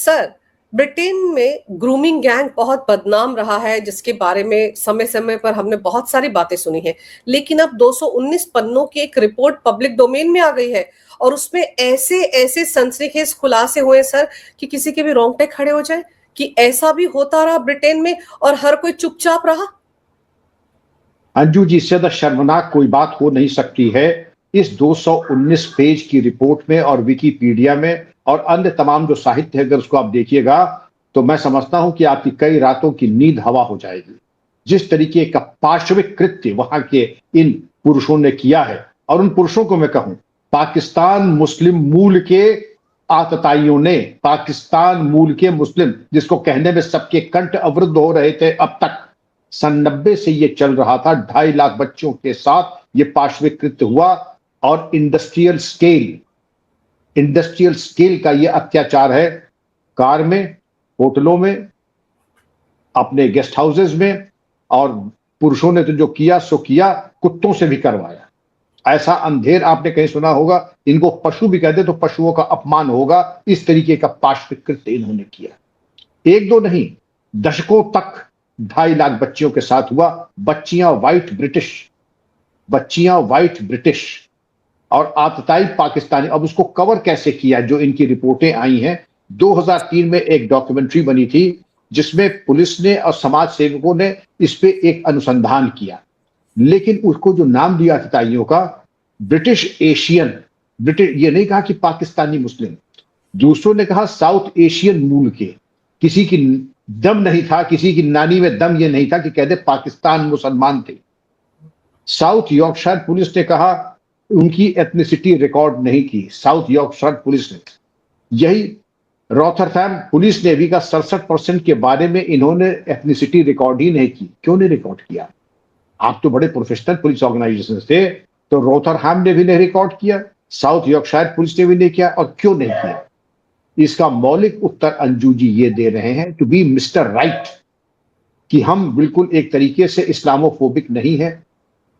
Sir, Britain में grooming gang बहुत बदनाम रहा है, जिसके बारे में समय समय पर हमने बहुत सारी बातें सुनी है। लेकिन अब 219 पन्नों की एक रिपोर्ट पब्लिक डोमेन में आ गई है और उसमें ऐसे ऐसे सनसनीखेज खुलासे हुए सर कि किसी के भी रोंगटे खड़े हो जाए कि ऐसा भी होता रहा ब्रिटेन में और हर कोई चुपचाप रहा। अंजू जी, इससे ज्यादा शर्मनाक कोई बात हो नहीं सकती है। इस 219 पेज की रिपोर्ट में और विकिपीडिया में और अन्य तमाम जो साहित्य है, अगर उसको आप देखिएगा तो मैं समझता हूं कि आपकी कई रातों की नींद हवा हो जाएगी। जिस तरीके का पाशविक कृत्य वहां के इन पुरुषों ने किया है, और उन पुरुषों को मैं कहूं, पाकिस्तान मुस्लिम मूल के आतताइयों ने, पाकिस्तान मूल के मुस्लिम, जिसको कहने में सबके कंठ अवरुद्ध हो रहे थे अब तक, सन 90 से ये चल रहा था। 2.5 लाख बच्चों के साथ ये पाशविक कृत्य हुआ और इंडस्ट्रियल स्केल का ये अत्याचार है। कार में, होटलों में, अपने गेस्ट हाउसेज में, और पुरुषों ने तो जो किया सो किया, कुत्तों से भी करवाया। ऐसा अंधेर आपने कहीं सुना होगा? इनको पशु भी कहते तो पशुओं का अपमान होगा। इस तरीके का पाशविक कृत्य इन्होंने किया। एक दो नहीं, दशकों तक 2.5 लाख बच्चियों के साथ हुआ। बच्चियां वाइट ब्रिटिश और आतताई पाकिस्तानी। अब उसको कवर कैसे किया? जो इनकी रिपोर्टें आई हैं, 2003 में एक डॉक्यूमेंट्री बनी थी जिसमें पुलिस ने और समाज सेवकों ने इस पे एक अनुसंधान किया, लेकिन उसको जो नाम दिया आतताइयों का, ब्रिटिश एशियन, ब्रिटिश, ये नहीं कहा कि पाकिस्तानी मुस्लिम। दूसरों ने कहा साउथ एशियन मूल के। किसी की दम नहीं था, किसी की नानी में दम ये नहीं था कि कहते पाकिस्तान मुसलमान थे। साउथ यॉर्कशायर पुलिस ने कहा उनकी एथनिसिटी रिकॉर्ड नहीं की। साउथ यॉर्कशायर पुलिस ने, यही रॉथरफैम पुलिस ने भी कहा 67% के बारे में इन्होंने एथनिसिटी रिकॉर्ड ही नहीं की। क्यों नहीं रिकॉर्ड किया? आप तो बड़े प्रोफेशनल पुलिस ऑर्गेनाइजेशन थे, तो रॉथरहैम ने भी नहीं रिकॉर्ड किया, साउथ यॉर्कशायर पुलिस ने भी नहीं किया, और क्यों नहीं किया? इसका मौलिक उत्तर अंजू जी ये दे रहे हैं, टू बी मिस्टर राइट, कि हम बिल्कुल एक तरीके से इस्लामोफोबिक नहीं है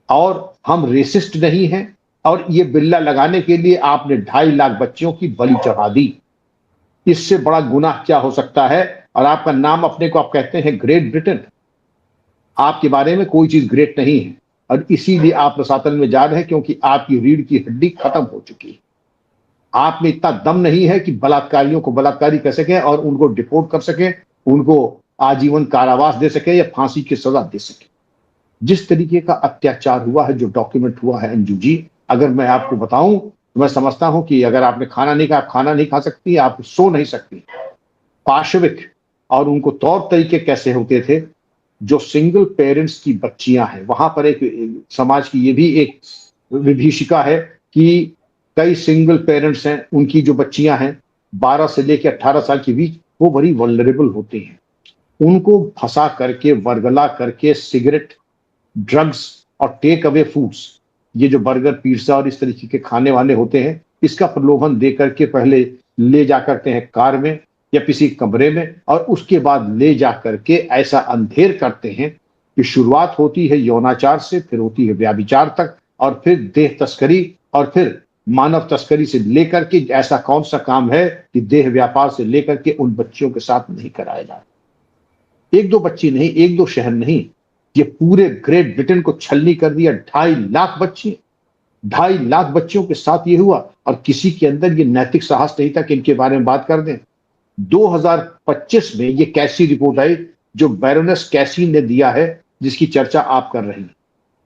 और हम रेसिस्ट नहीं हैं, और ये बिल्ला लगाने के लिए आपने 2.5 लाख बच्चियों की बलि चढ़ा दी। इससे बड़ा गुनाह क्या हो सकता है? और आपका नाम, अपने को आप कहते हैं ग्रेट ब्रिटेन, आपके बारे में कोई चीज ग्रेट नहीं है, और इसीलिए आप रसातल में जा रहे हैं, क्योंकि आपकी रीढ़ की हड्डी खत्म हो चुकी है। आप में इतना दम नहीं है कि बलात्कारियों को बलात्कारी कर सके और उनको डिपोर्ट कर सके, उनको आजीवन कारावास दे सके या फांसी की सजा दे सके। जिस तरीके का अत्याचार हुआ है, जो डॉक्यूमेंट हुआ है अंजू जी, अगर मैं आपको बताऊं तो मैं समझता हूं कि अगर आपने खाना नहीं खाया, आप खाना नहीं खा सकती, आप सो नहीं सकती। पाशविक, और उनको तौर तरीके कैसे होते थे। जो सिंगल पेरेंट्स की बच्चियां हैं, वहां पर एक समाज की ये भी एक विभीषिका है कि कई सिंगल पेरेंट्स हैं, उनकी जो बच्चियां हैं 12 से लेकर 18 साल के बीच, वो बड़ी वल्नरेबल होती हैं। उनको फंसा करके, वर्गला करके, सिगरेट, ड्रग्स और टेक अवे फूड्स, ये जो बर्गर, पिज्जा और इस तरीके के खाने वाले होते हैं, इसका प्रलोभन दे करके पहले ले जा करते हैं कार में या किसी कमरे में, और उसके बाद ले जा करके ऐसा अंधेर करते हैं कि शुरुआत होती है यौनाचार से, फिर होती है व्याभिचार तक, और फिर देह तस्करी, और फिर मानव तस्करी से लेकर के ऐसा कौन सा काम है कि देह व्यापार से लेकर के उन बच्चियों के साथ नहीं कराया जाए। एक दो बच्ची नहीं, एक दो शहर नहीं, ये पूरे ग्रेट ब्रिटेन को छलनी कर दिया। 2.5 लाख बच्ची, 2.5 लाख बच्चियों के साथ ये हुआ, और किसी के अंदर ये नैतिक साहस नहीं था कि इनके बारे में बात कर दें। 2025 में ये कैसी रिपोर्ट आई, जो बैरोनेस कैसी ने दिया है, जिसकी चर्चा आप कर रही हैं।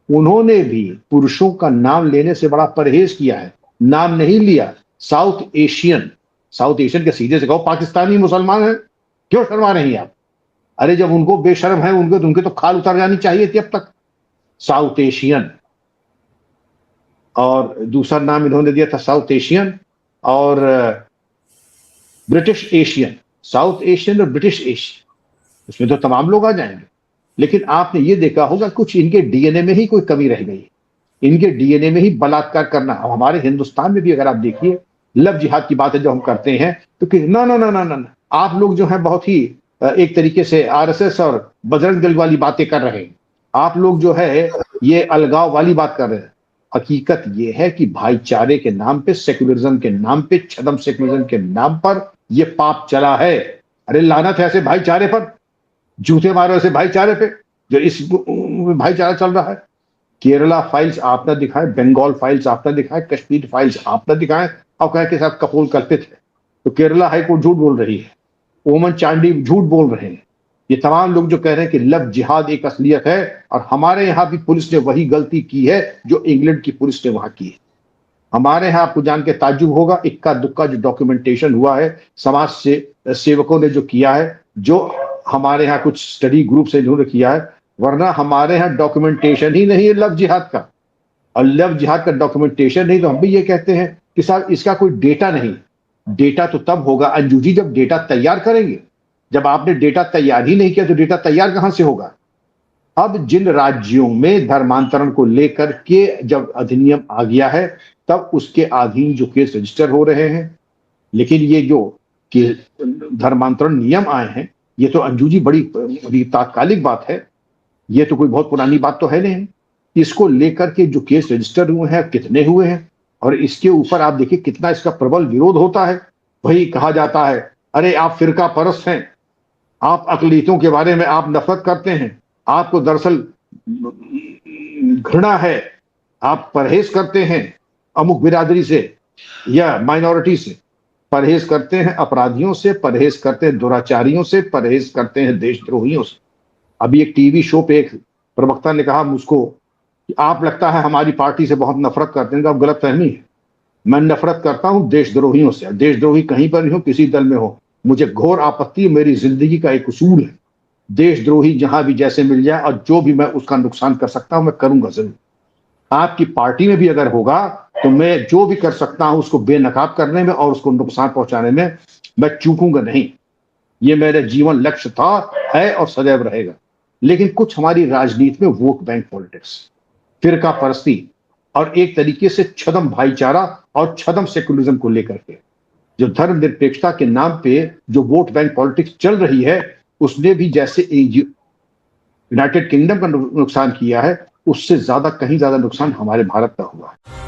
उन्होंने भी पुरुषों का नाम लेने से बड़ा परहेज किया है, नाम नहीं लिया। साउथ एशियन के सीधे से कहो पाकिस्तानी मुसलमान है, क्यों शर्मा रही आप? अरे जब उनको बेशर्म है, उनके तो खाल उतर जानी चाहिए थी अब तक। साउथ एशियन, और दूसरा नाम इन्होंने दिया था साउथ एशियन और ब्रिटिश एशियन। साउथ एशियन और ब्रिटिश एशियन, उसमें तो तमाम लोग आ जाएंगे। लेकिन आपने ये देखा होगा कुछ इनके डीएनए में ही कोई कमी रह गई। इनके डीएनए में ही बलात्कार करना। हमारे हिंदुस्तान में भी अगर आप देखिए, लव जिहाद की बातें जो हम करते हैं, तो कि ना ना ना ना ना, आप लोग जो है बहुत ही एक तरीके से आरएसएस और बजरंग दल वाली बातें कर रहे हैं। आप लोग जो है ये अलगाव वाली बात कर रहे हैं। हकीकत ये है कि भाईचारे के नाम पे, सेक्युलरिज्म के नाम पे, छदम सेक्युलरिज्म के नाम पर ये पाप चला है। अरे लानत है ऐसे भाईचारे पर, जूते मारो ऐसे भाईचारे पे जो इस भाईचारा चल रहा है। केरला फाइल्स आपने दिखाए, बंगाल फाइल्स आपने दिखाए, कश्मीर फाइल्स आपने दिखाए, और कहे कि साहब कपोल कल्पित है। तो केरला हाईकोर्ट झूठ बोल रही है, ओमन चांडी झूठ बोल रहे हैं। ये तमाम लोग जो कह रहे हैं कि लव जिहाद एक असलियत है, और हमारे यहाँ भी पुलिस ने वही गलती की है जो इंग्लैंड की पुलिस ने वहां की है। हमारे यहाँ आपको जान के ताज्जुब होगा, इक्का दुक्का जो डॉक्यूमेंटेशन हुआ है समाज से सेवकों ने जो किया है, जो हमारे यहाँ कुछ स्टडी ग्रुप से इन्होंने किया है, वरना हमारे यहाँ डॉक्यूमेंटेशन ही नहीं है लव जिहाद का। और लव जिहाद का डॉक्यूमेंटेशन नहीं तो हम भी ये कहते हैं कि साहब इसका कोई डेटा नहीं। डेटा तो तब होगा अंजू जी जब डेटा तैयार करेंगे। जब आपने डेटा तैयार ही नहीं किया तो डेटा तैयार कहां से होगा। अब जिन राज्यों में धर्मांतरण को लेकर के जब अधिनियम आ गया है, तब उसके अधीन जो केस रजिस्टर हो रहे हैं। लेकिन ये जो धर्मांतरण नियम आए हैं, ये तो अंजू जी बड़ी तात्कालिक बात है, ये तो कोई बहुत पुरानी बात तो है नहीं। इसको लेकर के जो केस रजिस्टर हुए हैं, कितने हुए हैं, और इसके ऊपर आप देखिए कितना इसका प्रबल विरोध होता है। वही कहा जाता है, अरे आप फिरका परस्त हैं, आप अकलीतों के बारे में आप नफरत करते हैं, आपको दरअसल घृणा है, आप परहेज करते हैं अमुक बिरादरी से या माइनॉरिटी से, परहेज करते हैं अपराधियों से, परहेज करते हैं दुराचारियों से, परहेज करते हैं देशद्रोहियों से। अभी एक टीवी शो पे एक प्रवक्ता ने कहा मुझको कि आप लगता है हमारी पार्टी से बहुत नफरत करते हैं। तो अब गलतफहमी है, मैं नफरत करता हूं देशद्रोहियों से। देशद्रोही कहीं पर भी हो, किसी दल में हो, मुझे घोर आपत्ति, मेरी जिंदगी का एक उसूल है, देशद्रोही जहां भी जैसे मिल जाए और जो भी मैं उसका नुकसान कर सकता हूं मैं करूंगा जरूर। आपकी पार्टी में भी अगर होगा तो मैं जो भी कर सकता हूं उसको बेनकाब करने में और उसको नुकसान पहुंचाने में मैं चूकूंगा नहीं। ये मेरा जीवन लक्ष्य था, है और सदैव रहेगा। लेकिन कुछ हमारी राजनीति में वोट बैंक पॉलिटिक्स, फिरका परस्ती और एक तरीके से छदम भाईचारा और छदम सेकुलरिज्म को लेकर के जो धर्मनिरपेक्षता के नाम पे जो वोट बैंक पॉलिटिक्स चल रही है, उसने भी जैसे यूनाइटेड किंगडम का नुकसान किया है, उससे ज्यादा कहीं ज्यादा नुकसान हमारे भारत का हुआ है।